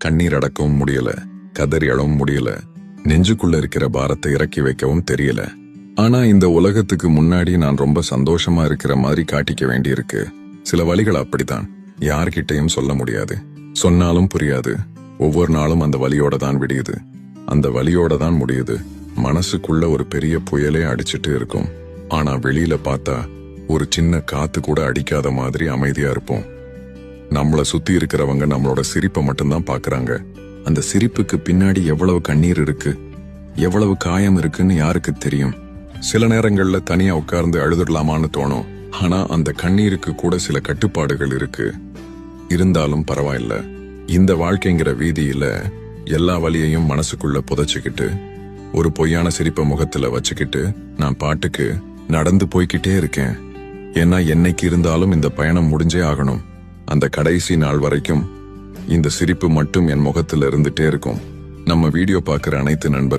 கண்ணீர் அடக்கவும் முடியல, கதறி அழவும் முடியல, நெஞ்சுக்குள்ள இருக்கிற பாரத்தை இறக்கி வைக்கவும் தெரியல. ஆனா இந்த உலகத்துக்கு முன்னாடி நான் ரொம்ப சந்தோஷமா இருக்கிற மாதிரி காட்டிக்க வேண்டியிருக்கு. சில வலிகள் அப்படித்தான், யார்கிட்டையும் சொல்ல முடியாது, சொன்னாலும் புரியாது. ஒவ்வொரு நாளும் அந்த வலியோட தான் விடியுது, அந்த வலியோட தான் முடியுது. மனசுக்குள்ள ஒரு பெரிய புயலே அடிச்சிட்டு இருக்கும். ஆனா வெளியில பார்த்தா ஒரு சின்ன காத்து கூட அடிக்காத மாதிரி அமைதியா இருப்போம். நம்மள சுத்தி இருக்கிறவங்க நம்மளோட சிரிப்பை மட்டும்தான் பாக்குறாங்க. அந்த சிரிப்புக்கு பின்னாடி எவ்வளவு கண்ணீர் இருக்கு, எவ்வளவு காயம் இருக்குன்னு யாருக்கு தெரியும்? சில நேரங்கள்ல தனியா உட்கார்ந்து அழுதுடலாமான்னு தோணும். ஆனா அந்த கண்ணீருக்கு கூட சில கட்டுப்பாடுகள் இருக்கு. இருந்தாலும் பரவாயில்ல, இந்த வாழ்க்கைங்கிற வீதியில எல்லா வலியையும் மனசுக்குள்ள புதைச்சுக்கிட்டு ஒரு பொய்யான சிரிப்பை முகத்துல வச்சுக்கிட்டு நான் பாட்டுக்கு நடந்து போய்கிட்டே இருக்கேன். ஏன்னா என்னைக்கு இருந்தாலும் இந்த பயணம் முடிஞ்சே ஆகணும். அந்த கடைசி நாள் வரைக்கும் இந்த சிரிப்பு மட்டும் என் முகத்துல இருந்துட்டே இருக்கும். நம்ம வீடியோ பார்க்குற அனைத்து நண்பர்கள்